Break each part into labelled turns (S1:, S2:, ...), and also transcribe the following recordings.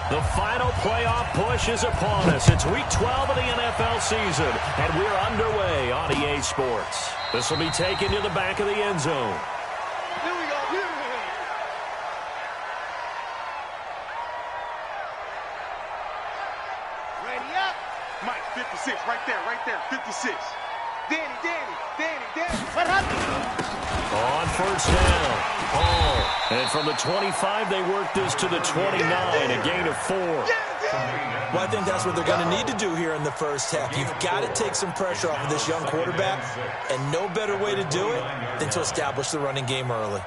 S1: The final playoff push is upon us. It's Week 12 of the NFL season, and we're underway on EA Sports. This will be taken to the back of the end zone.
S2: Here we go. Ready up.
S3: Mike, 56, right there, 56. Danny.
S2: What happened?
S1: On first down, Hall. And from the 25, they work this to the 29, a gain of 4.
S4: Well, I think that's what they're going to need to do here in the first half. You've got to take some pressure off of this young quarterback, and no better way to do it than to establish the running game early.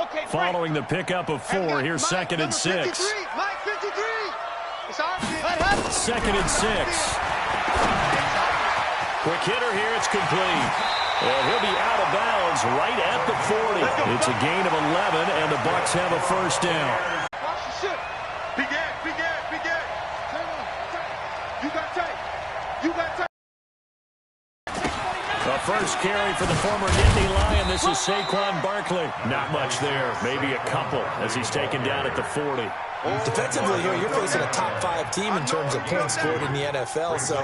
S2: Okay,
S1: following the pickup of 4, here's second and 6.
S2: Mike 53. It's our
S1: second and 6. Quick hitter here, it's complete. And he'll be out of bounds right at the 40. It's a gain of 11, and the Bucs have a first down.
S2: Watch the ship.
S3: Big Ed. You got tape.
S1: The first carry for the former Nittany Lion. This is Saquon Barkley. Not much there, maybe a couple as he's taken down at the 40.
S4: Defensively here, you're facing a top 5 team in terms of points scored in the NFL. So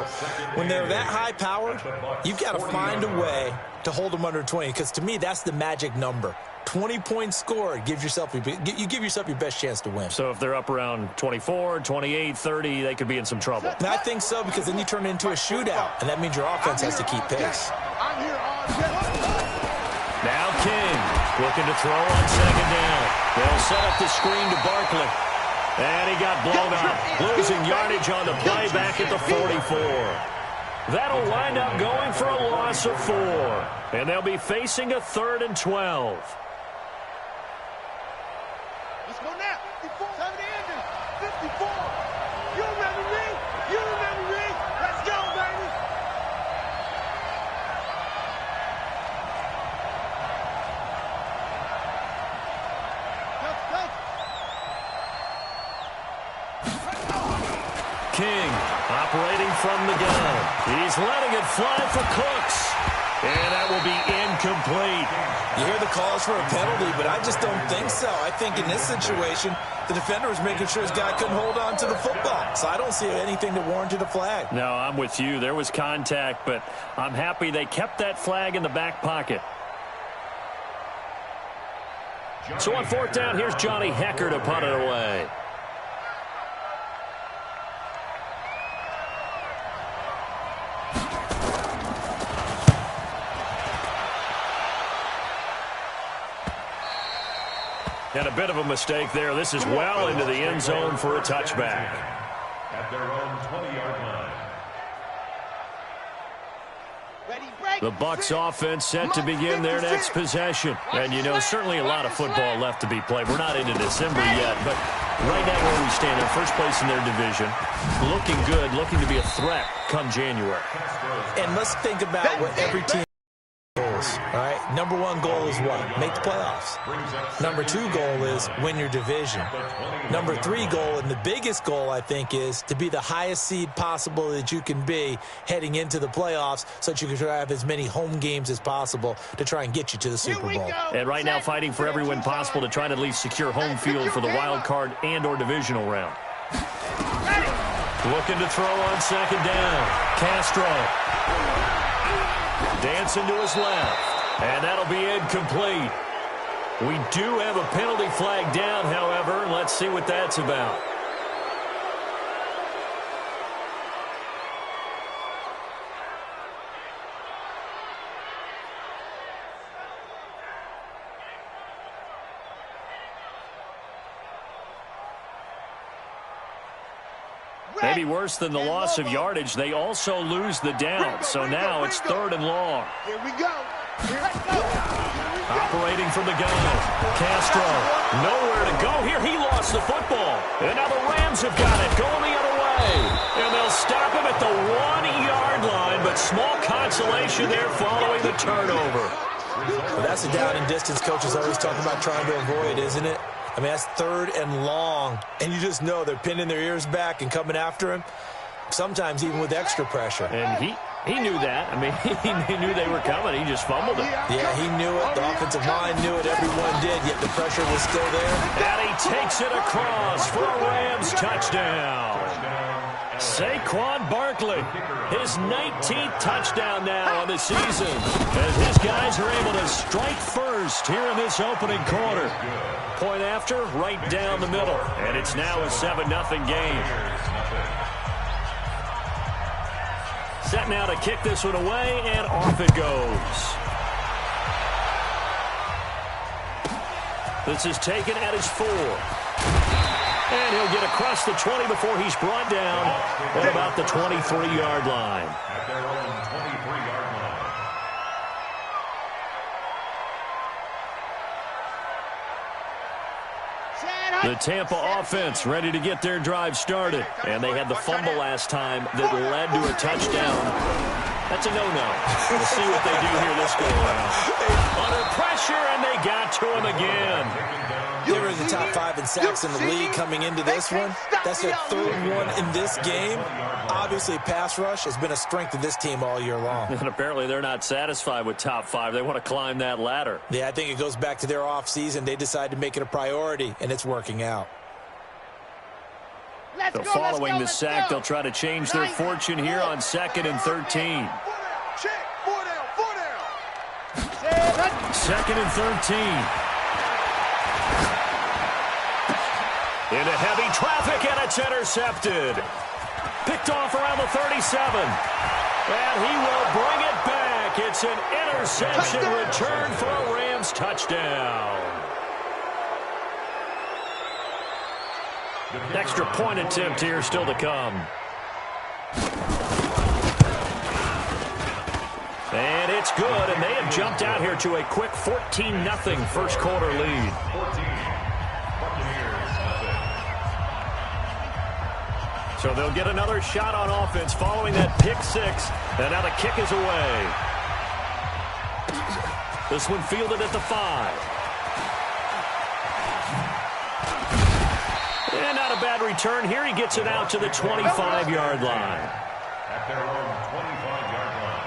S4: when they're that high-powered, you've got to find a way to hold them under 20. Because to me, that's the magic number. 20 points scored, you give yourself your best chance to win.
S1: So if they're up around 24, 28, 30, they could be in some trouble.
S4: And I think so, because then you turn it into a shootout, and that means your offense has to keep pace.
S1: Now King looking to throw on second down. They'll set up the screen to Barkley. And he got blown up, losing yardage on the play back at the 44. That'll wind up going for a loss of 4. And they'll be facing a 3rd and 12.
S2: Let's go now. 54. 54. You remember me? Let's go, baby.
S1: King operating from the gun. He's letting it fly for Cooks. And that will be incomplete.
S4: You hear the calls for a penalty, but I just don't think so. I think in this situation, the defender was making sure his guy couldn't hold on to the football. So I don't see anything that warranted a flag.
S1: No, I'm with you. There was contact, but I'm happy they kept that flag in the back pocket. So on 4th down, here's Johnny Hecker to punt it away. And a bit of a mistake there. This is well into the end zone for a touchback.
S5: At their own 20-yard line.
S1: The Bucs offense set to begin their next possession. And, you know, certainly a lot of football left to be played. We're not into December yet, but right now where we stand, in first place in their division, looking good, looking to be a threat come January.
S4: And let's think about what every team goals. All right, number 1 goal is what? Make the playoffs. Number 2 goal is win your division. Number 3 goal, and the biggest goal, I think, is to be the highest seed possible that you can be heading into the playoffs so that you can try to have as many home games as possible to try and get you to the Super Bowl.
S1: And right now fighting for every win possible to try to at least secure home field for the wild card and or divisional round. Looking to throw on second down. Castro. Dancing to his left. And that'll be incomplete. We do have a penalty flag down, however. Let's see what that's about. Maybe worse than the loss of yardage, they also lose the down. So now it's 3rd and long.
S2: Here we go.
S1: Operating from the gun. Castro, nowhere to go here. He lost the football. And now the Rams have got it, going the other way. And they'll stop him at the 1-yard line, but small consolation there following the turnover.
S4: Well, that's the down and distance coaches always talk about trying to avoid, isn't it? I mean, that's 3rd and long, and you just know they're pinning their ears back and coming after him, sometimes even with extra pressure.
S1: And He knew that. I mean, he knew they were coming. He just fumbled it.
S4: Yeah, he knew it. The offensive line knew it. Everyone did, yet the pressure was still there.
S1: And he takes it across for a Rams touchdown. Saquon Barkley, his 19th touchdown now on the season, as his guys are able to strike first here in this opening quarter. Point after, right down the middle, and it's now a 7-0 game. Set now to kick this one away, and off it goes. This is taken at his 4. And he'll get across the 20 before he's brought down at about the 23-yard line.
S5: At their own 23-yard line.
S1: The Tampa offense ready to get their drive started. And they had the fumble last time that led to a touchdown. That's a no-no. We'll see what they do here this go-around. Under pressure, and they got to him again.
S4: They were in the top 5 in sacks in the league coming into this one. That's their 3rd one in this game. Obviously, pass rush has been a strength of this team all year long.
S1: And apparently they're not satisfied with top 5. They want to climb that ladder.
S4: Yeah, I think it goes back to their offseason. They decided to make it a priority, and it's working out.
S1: So following the sack, they'll try to change their fortune here on 2nd and 13.
S2: Check. 4 down.
S1: 2nd and 13. Into heavy traffic, and it's intercepted. Picked off around the 37. And he will bring it back. It's an interception return for a Rams touchdown. Extra point attempt here still to come. And it's good, and they have jumped out here to a quick 14-0 first quarter lead.
S5: 14.
S1: So they'll get another shot on offense following that pick 6. And now the kick is away. This one fielded at the 5. And not a bad return here. He gets it out to the 25-yard line.
S5: At their own 25-yard line.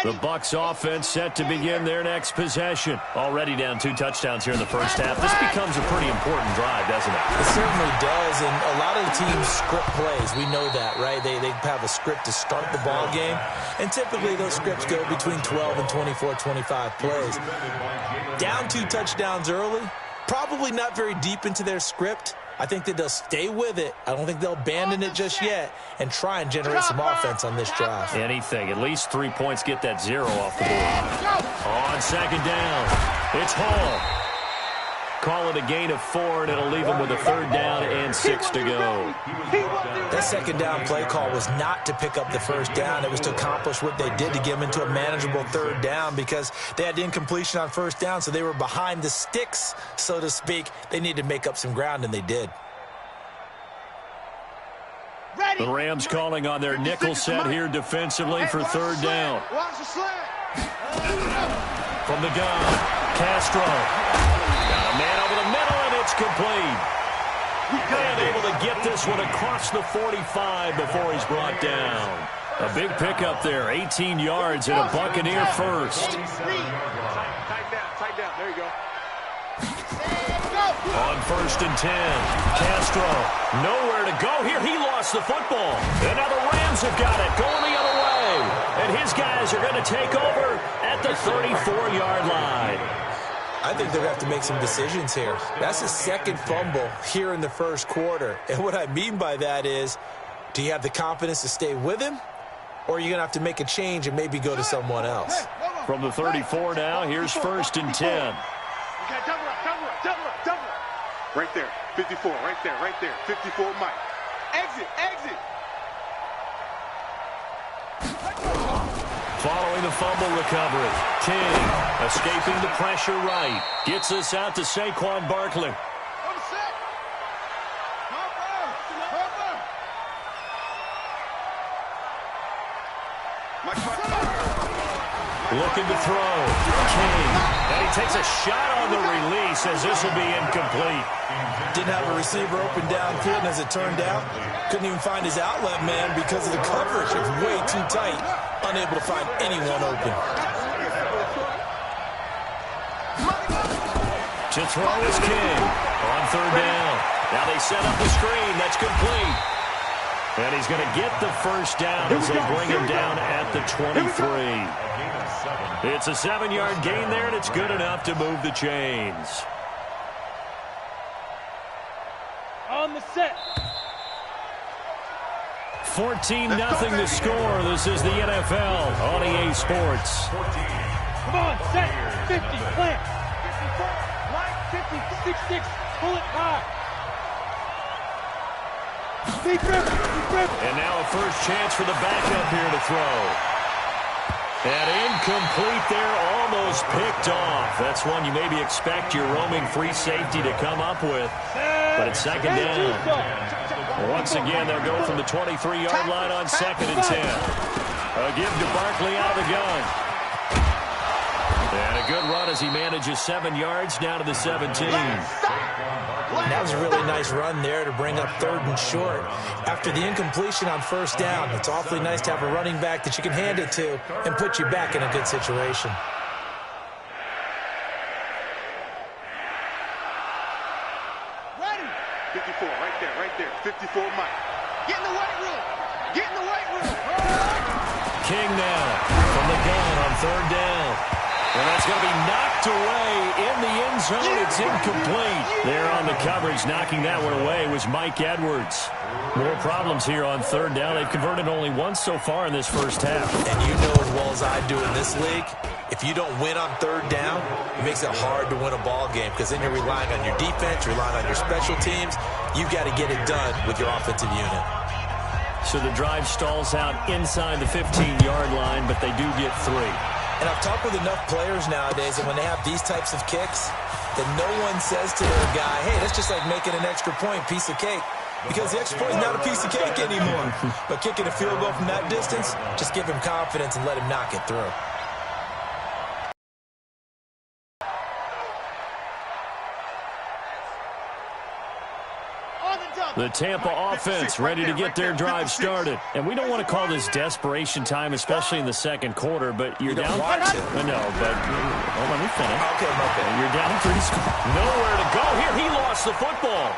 S1: The Bucs offense set to begin their next possession. Already down 2 touchdowns here in the first half. This becomes a pretty important drive, doesn't it?
S4: It certainly does, and a lot of the teams script plays. We know that, right? They have a script to start the ball game, and typically those scripts go between 12 and 24, 25 plays. Down 2 touchdowns early, probably not very deep into their script. I think that they'll stay with it. I don't think they'll abandon it just yet and try and generate some offense on this drive.
S1: Anything. At least 3 points, get that 0 off the board. On 2nd down, it's Hall. Call it a gain of 4, and it'll leave him with a 3rd down and 6 to go.
S4: That 2nd down play call was not to pick up the 1st down. It was to accomplish what they did to get them into a manageable 3rd down because they had incompletion on 1st down, so they were behind the sticks, so to speak. They needed to make up some ground, and they did.
S1: The Rams calling on their nickel set here defensively for 3rd down.
S2: Watch the slant.
S1: From the gun, Castro. Got a man over the middle, and it's complete. And able to get this one across the 45 before he's brought down. A big pickup there, 18 yards and a Buccaneer first.
S3: Tight down. There you go.
S1: On 1st and 10, Castro nowhere to go here. He lost the football. And now the Rams have got it going the other way. And his guys are going to take over at the 34-yard line.
S4: I think they're going to have to make some decisions here. That's his 2nd fumble here in the first quarter. And what I mean by that is, do you have the confidence to stay with him? Or are you going to have to make a change and maybe go to someone else?
S1: From the 34 now, here's 1st and 10.
S3: Okay, double up. Right there. 54. Right there. 54 Mike. Exit.
S1: following the fumble recovery. King escaping the pressure right. Gets us out to Saquon Barkley. Looking to throw. King. And he takes a shot on the release as this will be incomplete.
S4: Didn't have a receiver open downfield, and as it turned out, couldn't even find his outlet man because of the coverage. It's way too tight. Unable to find anyone open.
S1: To throw is King. On third down. Now they set up the screen. That's complete. And he's going to get the first down as they bring him down at the 23. It's a 7-yard gain there, and it's good enough to move the chains.
S6: On the set.
S1: 14-0 the score. This is the NFL on EA Sports.
S6: Come on, set. 50, plant. 54, line 50, 6, pull it high.
S1: And now a first chance for the backup here to throw. And incomplete there, almost picked off. That's one you maybe expect your roaming free safety to come up with. But it's second down. Once again, they'll go from the 23-yard line on 2nd and 10. A give to Barkley out of the gun. And a good run as he manages 7 yards down to the 17.
S4: That was a really nice run there to bring up 3rd and short. After the incompletion on first down, it's awfully nice to have a running back that you can hand it to and put you back in a good situation.
S2: Ready.
S3: 54, right there. 54, Mike.
S2: Get in the weight room. Get in the weight room.
S1: King now from the gun on 3rd down. And that's going to be knocked away in the end zone. It's incomplete. There on the coverage, knocking that one away was Mike Edwards. More problems here on 3rd down. They've converted only once so far in this first half.
S4: And you know as well as I do in this league, if you don't win on 3rd down, it makes it hard to win a ball game because then you're relying on your defense, you're relying on your special teams. You've got to get it done with your offensive unit.
S1: So the drive stalls out inside the 15-yard line, but they do get 3.
S4: And I've talked with enough players nowadays that when they have these types of kicks, that no one says to their guy, hey, that's just like making an extra point, piece of cake. Because the extra point is not a piece of cake anymore. But kicking a field goal from that distance, just give him confidence and let him knock it through.
S1: The Tampa offense ready to get their drive started. And we don't want to call this desperation time, especially in the second quarter, but you're down.
S4: Want to.
S1: No, but hold on, let me finish.
S4: Okay.
S1: You're down 3 scores. Nowhere to go. Here, he lost the football.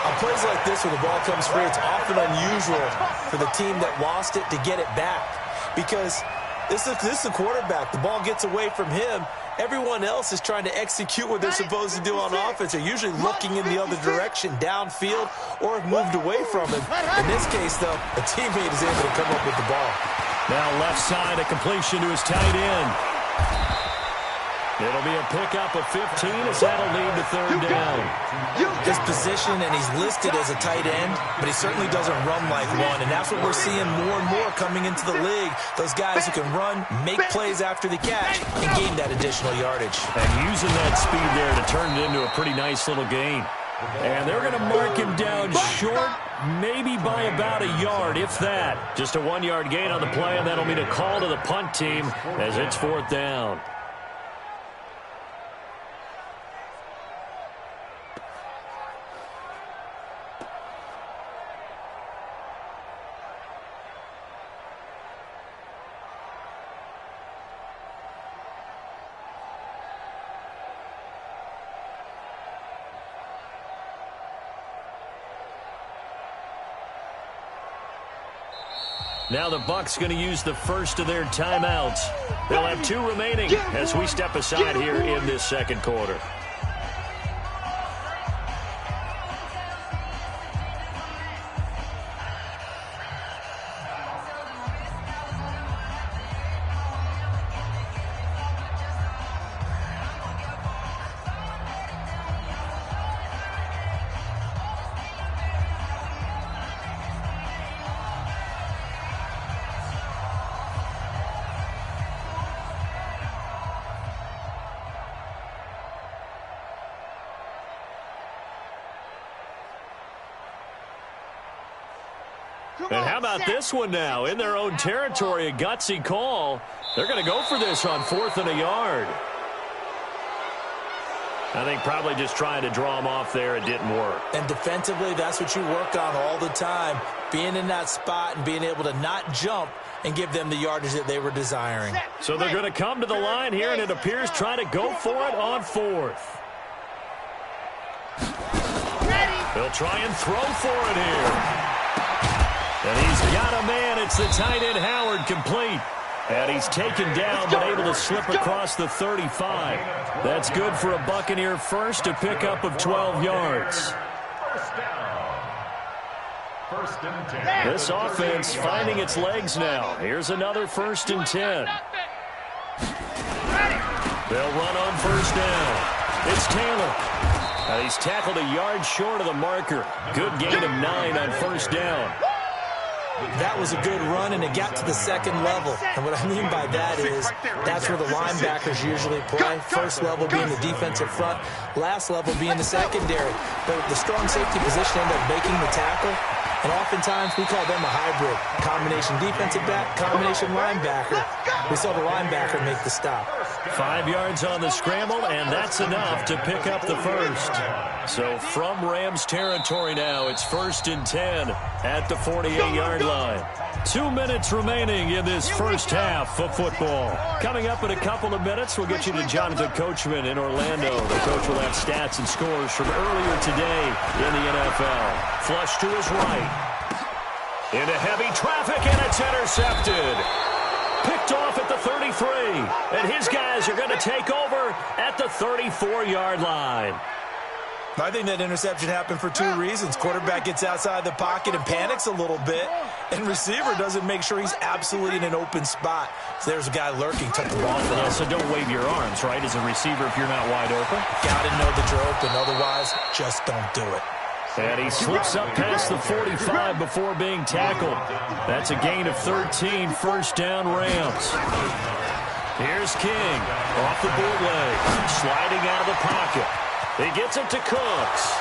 S4: On plays like this where the ball comes free, it's often unusual for the team that lost it to get it back. Because this is the quarterback. The ball gets away from him. Everyone else is trying to execute what they're supposed to do on offense. They're usually looking in the other direction, downfield, or have moved away from him. In this case, though, a teammate is able to come up with the ball.
S1: Now left side, a completion to his tight end. It'll be a pickup of 15 as that'll lead to 3rd down.
S4: His position, and he's listed as a tight end, but he certainly doesn't run like one, and that's what we're seeing more and more coming into the league. Those guys who can run, make plays after the catch, and gain that additional yardage.
S1: And using that speed there to turn it into a pretty nice little gain. And they're going to mark him down short, maybe by about a yard, if that. Just a 1-yard gain on the play, and that'll mean a call to the punt team as it's 4th down. Now the Bucs going to use the first of their timeouts. They'll have 2 remaining as we step aside here in this second quarter. And how about this one now? In their own territory, a gutsy call. They're going to go for this on 4th and a yard. I think probably just trying to draw him off there. It didn't work.
S4: And defensively, that's what you work on all the time. Being in that spot and being able to not jump and give them the yardage that they were desiring.
S1: So they're going to come to the line here, and it appears trying to go for it on 4th. They'll try and throw for it here. And he's got a man. It's the tight end Howard, complete. And he's taken down but able to slip across the 35. That's good for a Buccaneer first, a pickup of 12 yards.
S5: First and 10.
S1: This offense finding its legs now. Here's another 1st and 10. They'll run on 1st down. It's Taylor. And he's tackled a yard short of the marker. Good gain of 9 on 1st down.
S4: That was a good run, and it got to the 2nd level. And what I mean by that is that's where the linebackers usually play. First level being the defensive front, last level being the secondary. But the strong safety position ended up making the tackle. And oftentimes we call them a hybrid. Combination defensive back, combination linebacker. We saw the linebacker make the stop.
S1: 5 yards on the scramble, and that's enough to pick up the first. So from Rams territory now, it's 1st and 10 at the 48-yard line. 2 minutes remaining in this first half of football. Coming up in a couple of minutes, we'll get you to Jonathan Coachman in Orlando. The coach will have stats and scores from earlier today in the NFL. Flush to his right. Into heavy traffic, and it's intercepted. Picked off at the 33. And his guys are going to take over at the 34-yard line.
S4: I think that interception happened for 2 reasons. Quarterback gets outside the pocket and panics a little bit, and receiver doesn't make sure he's absolutely in an open spot. So there's a guy lurking, took the ball from him.
S1: Yeah, so don't wave your arms, right, as a receiver if you're not wide open.
S4: Got to know that you're open. Otherwise, just don't do it.
S1: And he slips up past the 45 before being tackled. That's a gain of 13, 1st down Rams. Here's King off the bootleg, sliding out of the pocket. He gets it to Cooks.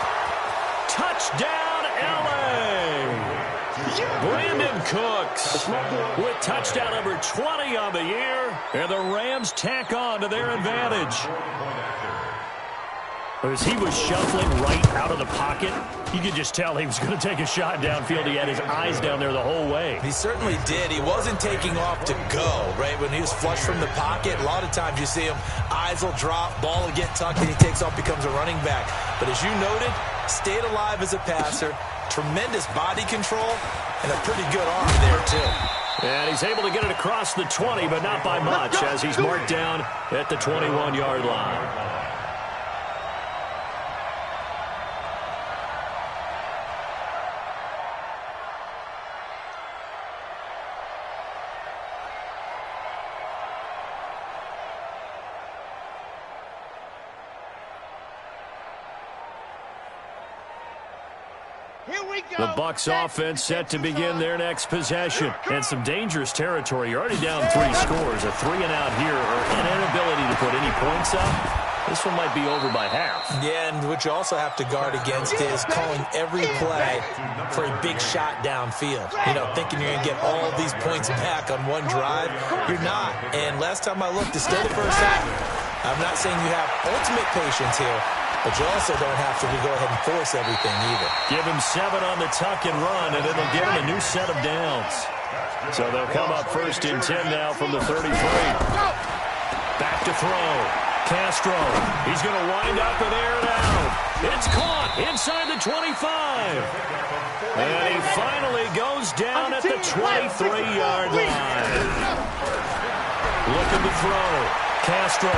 S1: Touchdown, L.A. Brandon Cooks with touchdown number 20 on the year. And the Rams tack on to their advantage. As he was shuffling right out of the pocket, you could just tell he was going to take a shot downfield. He had his eyes down there the whole way.
S4: He certainly did. He wasn't taking off to go, right? When he was flushed from the pocket, a lot of times you see him, eyes will drop, ball will get tucked, and he takes off, becomes a running back. But as you noted, stayed alive as a passer, tremendous body control, and a pretty good arm there, too.
S1: And he's able to get it across the 20, but not by much, as he's marked down at the 21-yard line. The Bucs offense set to begin their next possession. And some dangerous territory. You're already down 3 scores. A 3-and-out here, or an inability to put any points up. This one might be over by half. Yeah, and what you also have to guard against is calling every play for a big shot downfield. You know, thinking you're going to get all these points back on one drive. You're not. And last time I looked, it's still the first half. I'm not saying you have ultimate patience here, but you also don't have to go ahead and force everything either. Give him 7 on the tuck and run, and it'll give him a new set of downs. So they'll come up 1st and 10 now from the 33. Back to throw. Castro. He's going to wind up and air it out. It's caught inside the 25. And he finally goes down at the 23-yard line. Looking to throw. Castro,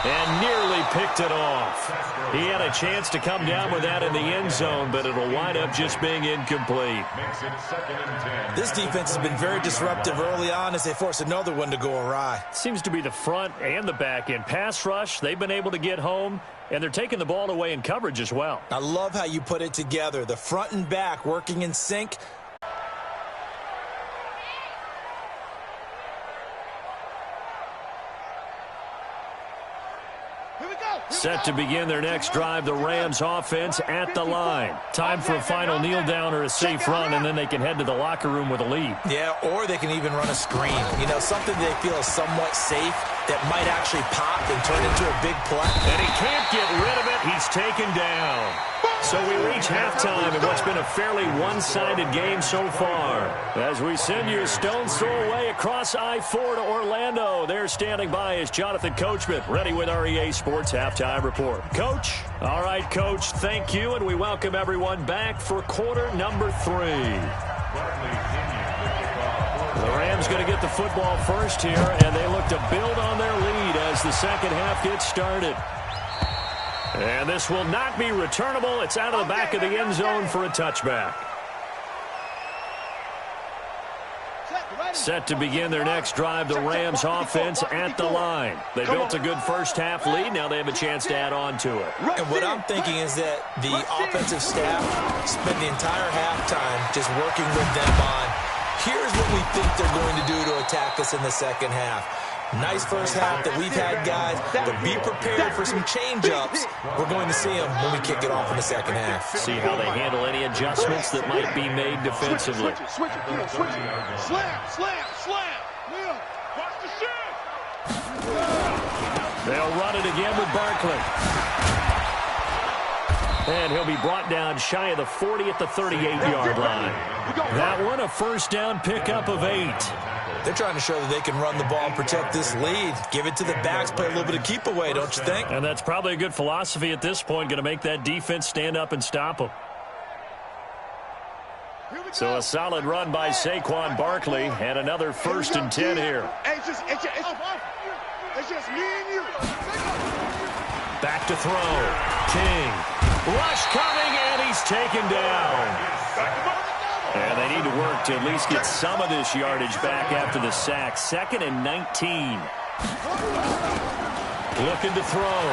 S1: and nearly picked it off. He had a chance to come down with that in the end zone, but it'll wind up just being incomplete.
S4: This defense has been very disruptive early on as they force another one to go awry.
S1: Seems to be the front and the back end. Pass rush, they've been able to get home, and they're taking the ball away in coverage as well.
S4: I love how you put it together. The front and back working in sync.
S1: Set to begin their next drive, the Rams offense at the line. Time for a final kneel down or a safe run, and then they can head to the locker room with a lead.
S4: Yeah, or they can even run a screen. You know, something they feel is somewhat safe that might actually pop and turn into a big play.
S1: And he can't get rid of it. He's taken down. So we reach halftime in what's been a fairly one-sided game so far. As we send you a stone's throw away across I-4 to Orlando. There standing by is Jonathan Coachman, ready with our EA Sports Halftime Report. Coach? All right, Coach, thank you, and we welcome everyone back for quarter number 3. The Rams going to get the football first here, and they look to build on their lead as the second half gets started. And this will not be returnable. It's out of the back of the end zone for a touchback. Set to begin their next drive, the Rams offense at the line. They built a good first half lead. Now they have a chance to add on to it.
S4: And what I'm thinking is that the offensive staff spent the entire halftime just working with them on, here's what we think they're going to do to attack us in the second half. Nice first half that we've had, guys, but be prepared for some change-ups. We're going to see them when we kick it off in the second half.
S1: See how they handle any adjustments that might be made defensively.
S2: Switch it. Slam. Leo, watch the shit.
S1: They'll run it again with Barkley. And he'll be brought down shy of the 40 at the 38-yard line. That one, a first down pickup of 8.
S4: They're trying to show that they can run the ball and protect this lead. Give it to the backs, play a little bit of keep away, don't you think?
S1: And that's probably a good philosophy at this point, going to make that defense stand up and stop them. So a solid run by Saquon Barkley and another 1st and 10 here.
S2: It's just me and you.
S1: Back to throw. King. Rush coming, and he's taken down. And they need to work to at least get some of this yardage back after the sack. 2nd and 19. Looking to throw.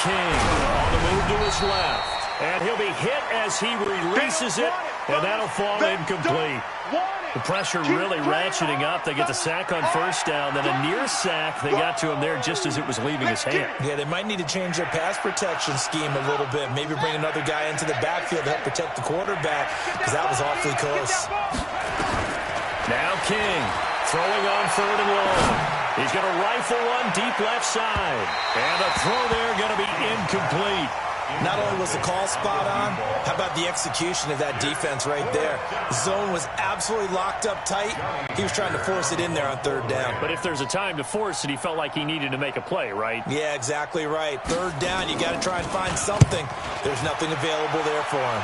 S1: King on the move to his left. And he'll be hit as he releases it, and that'll fall incomplete. The pressure really ratcheting up. They get the sack on first down, then a near sack. They got to him there just as it was leaving his hand.
S4: Yeah, they might need to change their pass protection scheme a little bit. Maybe bring another guy into the backfield to help protect the quarterback, because that was awfully close.
S1: Now King throwing on 3rd and long. He's going to rifle one deep left side. And the throw there going to be incomplete.
S4: Not only was the call spot on, how about the execution of that defense right there? The zone was absolutely locked up tight. He was trying to force it in there on 3rd down.
S1: But if there's a time to force it, he felt like he needed to make a play, right?
S4: Yeah, exactly right. 3rd down, you got to try and find something. There's nothing available there for him.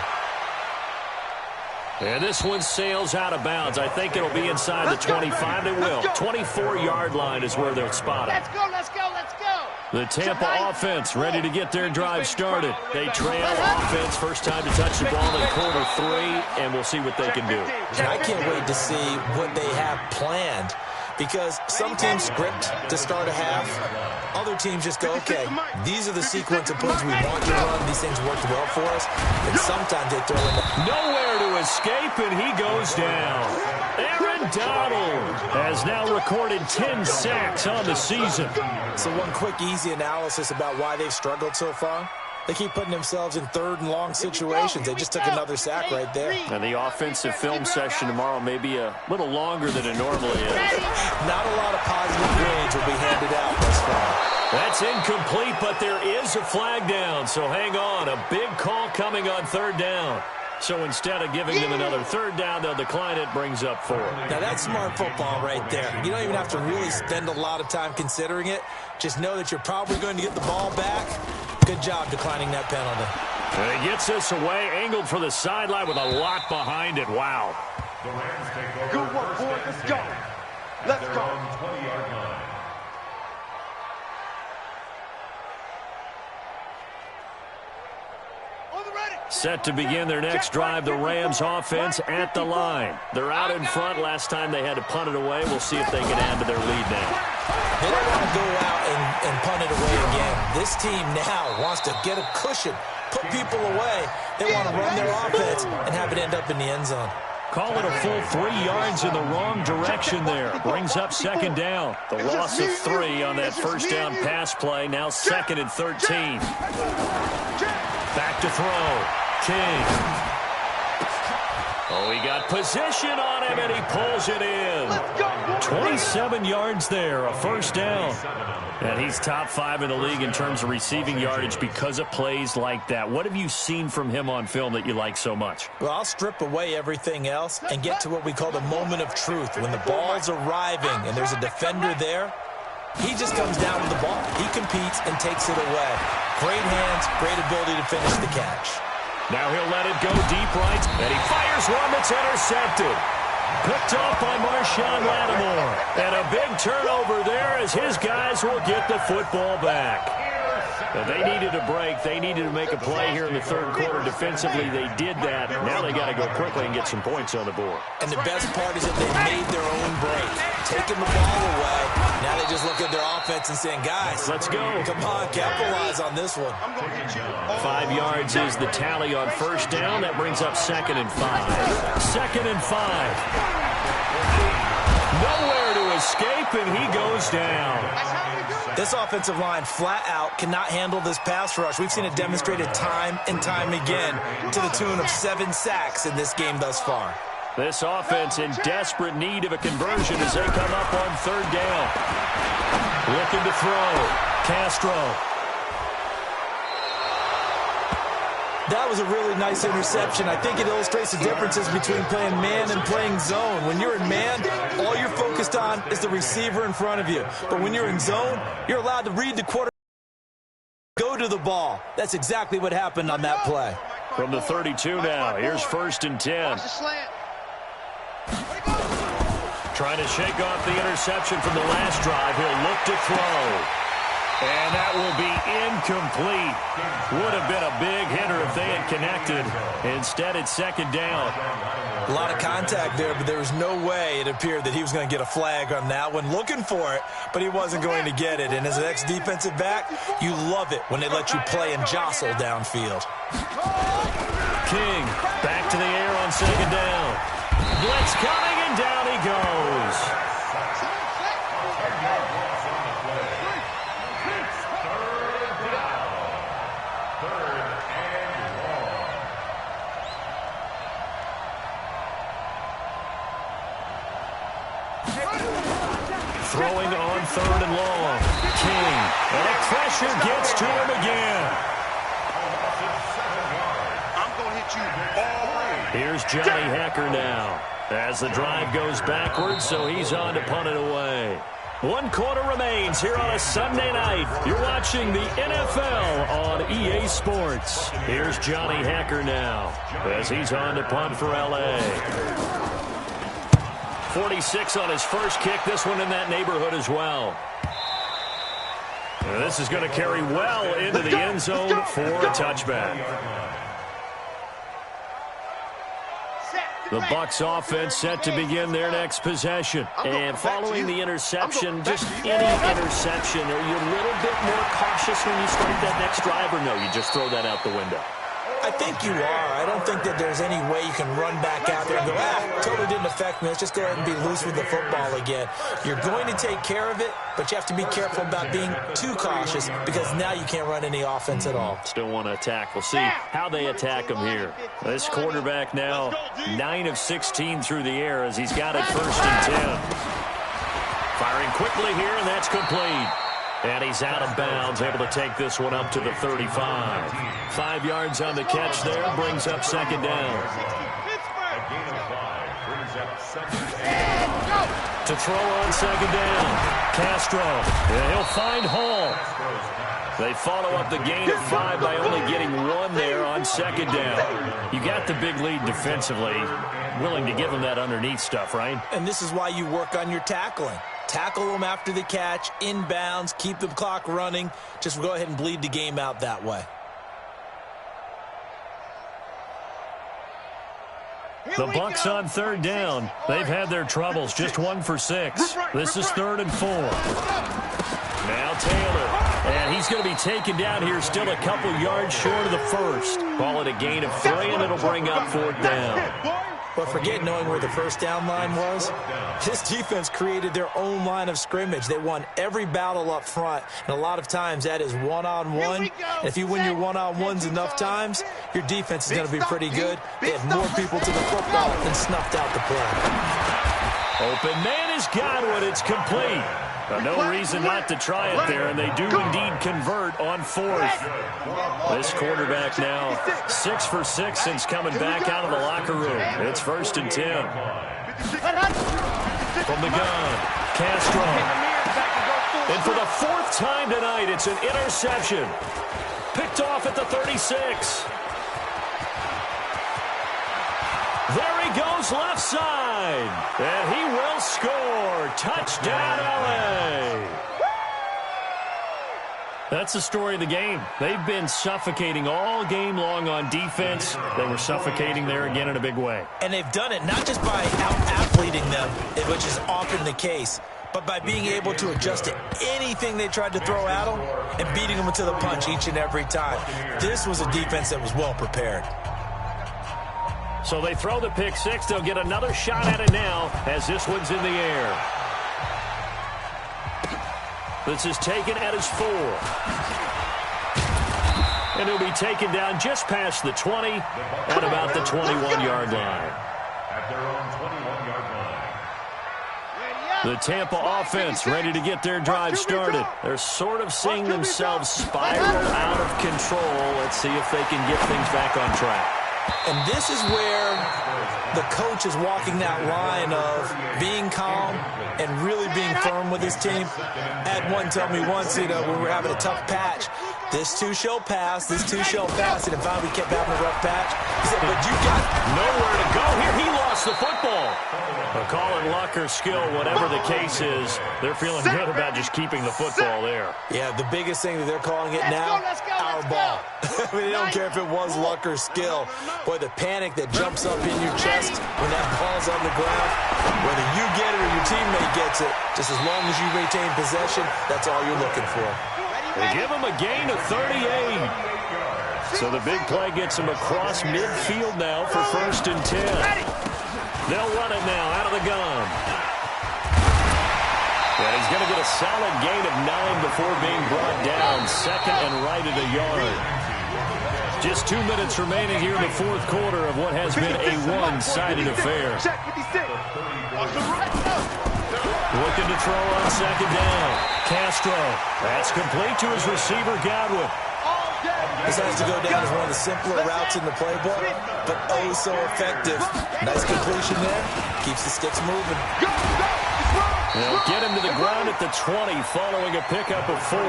S1: And this one sails out of bounds. I think it'll be inside the 25. It will. 24-yard line is where they'll spot it.
S2: Let's go.
S1: The Tampa offense ready to get their drive started. They trail offense. First time to touch the ball in quarter 3, and we'll see what they can do.
S4: And I can't wait to see what they have planned, because some teams script to start a half. Other teams just go, okay, these are the sequence of plays we want to run. These things worked well for us. And sometimes they throw in
S1: nowhere to escape, and he goes down. Aaron Donald has now recorded 10 sacks on the season.
S4: So one quick, easy analysis about why they've struggled so far. They keep putting themselves in 3rd and long situations. They just took another sack right there.
S1: And the offensive film session tomorrow may be a little longer than it normally is.
S4: Not a lot of positive grades will be handed out thus far.
S1: That's incomplete, but there is a flag down. So hang on. A big call coming on 3rd down. So instead of giving them another 3rd down, they'll decline it, brings up 4.
S4: Now that's smart football right there. You don't even have to really spend a lot of time considering it. Just know that you're probably going to get the ball back. Good job declining that penalty.
S1: And he gets us away, angled for the sideline with a lot behind it. Wow.
S3: Good work, boys. Let's go. Let's go. 20-yard line.
S1: Set to begin their next drive, the Rams offense at the line. They're out in front. Last time they had to punt it away. We'll see if they can add to their lead now.
S4: They don't want to go out and punt it away again. This team now wants to get a cushion, put people away. They want to run their offense and have it end up in the end zone.
S1: Call it a full 3 yards in the wrong direction there. Brings up second down. The loss of 3 on that first down pass play. Now 2nd and 13. Back to throw. King. Oh, he got position on him, and he pulls it in. 27 yards there, a first down. And he's top 5 in the league in terms of receiving yardage because of plays like that. What have you seen from him on film that you like so much?
S4: Well, I'll strip away everything else and get to what we call the moment of truth. When the ball's arriving and there's a defender there, he just comes down with the ball. He competes and takes it away. Great hands, great ability to finish the catch.
S1: Now he'll let it go deep right, and he fires one that's intercepted. Picked off by Marshawn Lattimore. And a big turnover there as his guys will get the football back. Now they needed a break. They needed to make a play here in the third quarter. Defensively, they did that. Now they got to go quickly and get some points on the board.
S4: And the best part is that they made their own break. Taking the ball away. Now they just look at their offense and saying, guys,
S1: let's go.
S4: Come on, capitalize on this one.
S1: 5 yards is the tally on first down. That brings up 2nd and 5. 2nd and 5. Nowhere to escape, and he goes down.
S4: This offensive line flat out cannot handle this pass rush. We've seen it demonstrated time and time again to the tune of 7 sacks in this game thus far.
S1: This offense in desperate need of a conversion as they come up on 3rd down. Looking to throw. Castro.
S4: That was a really nice interception. I think it illustrates the differences between playing man and playing zone. When you're in man, all you're focused on is the receiver in front of you. But when you're in zone, you're allowed to read the quarterback, go to the ball. That's exactly what happened on that play.
S1: From the 32 now, here's 1st and 10. Trying to shake off the interception from the last drive. He'll look to throw. And that will be incomplete. Would have been a big hitter if they had connected. Instead, it's 2nd down.
S4: A lot of contact there, but there was no way it appeared that he was going to get a flag on that one. Looking for it, but he wasn't going to get it. And as an ex-defensive back, you love it when they let you play and jostle downfield.
S1: King back to the air on 2nd down. Blitz coming, and down he goes. Throwing on 3rd and long. King. And the pressure gets to him again.
S2: I'm going to hit you all.
S1: Here's Johnny Hecker now. As the drive goes backwards, so he's on to punt it away. 1 quarter remains here on a Sunday night. You're watching the NFL on EA Sports. Here's Johnny Hecker now as he's on to punt for L.A. 46 on his first kick. This one in that neighborhood as well. And this is going to carry well into the end zone for a touchback. The Bucs offense set to begin their next possession. And following the interception, just any interception, are you a little bit more cautious when you start that next drive, or no, you just throw that out the window?
S4: I think you are. I don't think that there's any way you can run back out there and go, totally didn't affect me. Let's just go ahead and be loose with the football again. You're going to take care of it, but you have to be careful about being too cautious because now you can't run any offense at all.
S1: Still want to attack. We'll see how they attack him here. This quarterback now 9 of 16 through the air as he's got it 1st and 10. Firing quickly here, and that's complete. And he's out of bounds, able to take this one up to the 35. 5 yards on the catch there, brings up 2nd down. To throw on 2nd down, Castro, and he'll find Hall. They follow up the gain of 5 by only getting 1 there on 2nd down. You got the big lead defensively, willing to give him that underneath stuff, right?
S4: And this is why you work on your tackling. Tackle them after the catch, inbounds, keep the clock running. Just go ahead and bleed the game out that way.
S1: The Bucs on 3rd down. They've had their troubles, just 1 for 6. This is 3rd and 4. Now Taylor, and he's going to be taken down here, still a couple yards short of the first. Call it a gain of 3, and it'll bring up 4th down.
S4: But forget knowing where the first down line was. This defense created their own line of scrimmage. They won every battle up front, and a lot of times that is one-on-one. And if you win your one-on-ones enough times, your defense is going to be pretty good. They had more people to the football and snuffed out the play.
S1: Open man is Godwin. It's complete. No reason not to try it there, and they do indeed convert on fourth. This quarterback now 6 for 6 since coming back out of the locker room. It's 1st and 10. From the gun, Castro. And for the 4th time tonight, it's an interception. Picked off at the 36. There he goes left side. And he will score. Touchdown, LA. That's the story of the game. They've been suffocating all game long on defense. They were suffocating there again in a big way.
S4: And they've done it not just by out-athleting them, which is often the case, but by being able to adjust to anything they tried to throw at them and beating them to the punch each and every time. This was a defense that was well prepared.
S1: So they throw the pick six. They'll get another shot at it now as this one's in the air. This is taken at his 4. And he'll be taken down just past the 20 at about the 21-yard line.
S5: At their own 21-yard line.
S1: The Tampa offense ready to get their drive started. They're sort of seeing themselves spiral out of control. Let's see if they can get things back on track.
S4: And this is where the coach is walking that line of being calm and really being firm with his team. I had one tell me once, when we were having a tough patch, this too shall pass, this too shall pass, and finally we kept having a rough patch. He said, but you got
S1: nowhere to go here. He lost the football. They'll call it luck or skill, whatever the case is. They're feeling good about just keeping the football there.
S4: Yeah, the biggest thing that they're calling it now, our ball. I mean, they don't care if it was luck or skill. Boy, the panic that jumps up in your chest when that ball's on the ground, whether you get it or your teammate gets it, just as long as you retain possession, that's all you're looking for.
S1: They give him a gain of 38. So the big play gets him across midfield now for 1st and 10. They'll run it now out of the gun. And he's going to get a solid gain of 9 before being brought down. 2nd and right at a yard. Just 2 minutes remaining here in the 4th quarter of what has been a one-sided affair. Looking to throw on 2nd down. Castro. That's complete to his receiver, Godwin.
S4: This has to go down as one of the simpler routes in the playbook, but oh so effective. Nice completion there. Keeps the sticks moving.
S1: They'll get him to the ground at the 20 following a pickup of 4.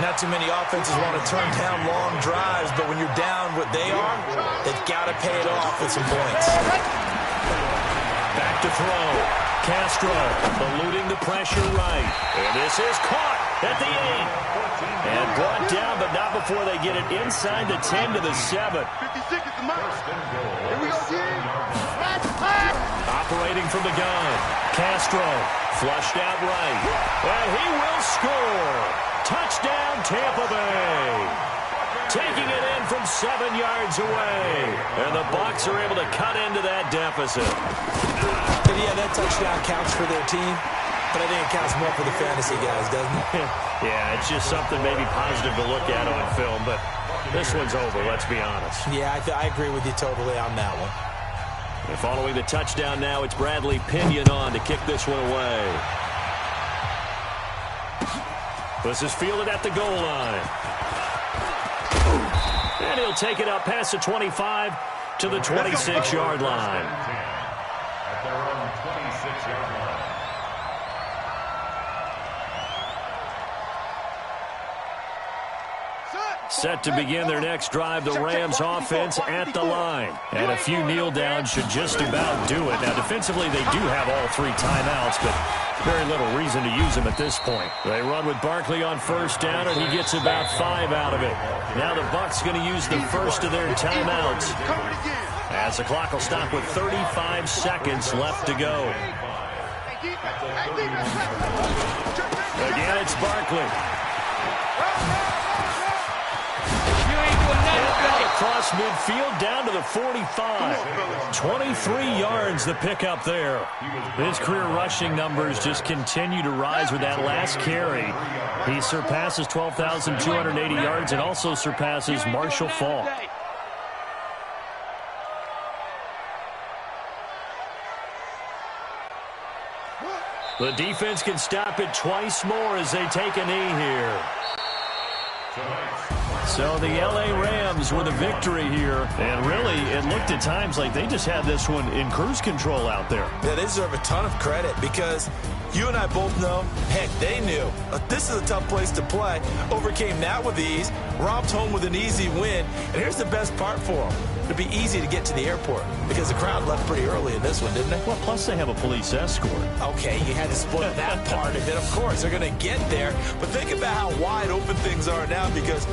S4: Not too many offenses want to turn down long drives, but when you're down what they are, they've got to pay it off with some points.
S1: Back to throw. Castro eluding the pressure right. And this is caught at the 8. And brought down, but not before they get it inside the 10 to the 7.
S3: 56 is the mark. Here we go, team.
S1: Operating from the gun. Castro flushed out right. And he will score. Touchdown, Tampa Bay. Taking it in from 7 yards away. And the Bucs are able to cut into that deficit.
S4: But yeah, that touchdown counts for their team. But I think it counts more for the fantasy guys, doesn't it?
S1: Yeah, it's just something maybe positive to look at on film. But this one's over, let's be honest.
S4: Yeah, I agree with you totally on that one.
S1: And following the touchdown now, it's Bradley Pinion on to kick this one away. This is fielded at the goal line. And he'll take it up past the 25 to the 26-yard line.
S5: At their own 26-yard line.
S1: Set to begin their next drive, the Rams offense at the line. And a few kneel downs should just about do it. Now, defensively, they do have all 3 timeouts, but very little reason to use them at this point. They run with Barkley on 1st down, and he gets about 5 out of it. Now the Bucs going to use the first of their timeouts, as the clock will stop with 35 seconds left to go. Again, it's Barkley. across midfield down to the 45. 23 yards the pickup there. His career rushing numbers just continue to rise with that last carry. He surpasses 12,280 yards and also surpasses Marshall Faulk. The defense can stop it twice more as they take a knee here. So the L.A. Rams with a victory here. And really, it looked at times like they just had this one in cruise control out there.
S4: Yeah, they deserve a ton of credit because you and I both know, heck, they knew. This is a tough place to play. Overcame that with ease, romped home with an easy win. And here's the best part for them. It'd be easy to get to the airport because the crowd left pretty early in this one, didn't they?
S1: Well, plus they have a police escort.
S4: Okay, you had to split that part, and then, of course, they're going to get there. But think about how wide open things are now because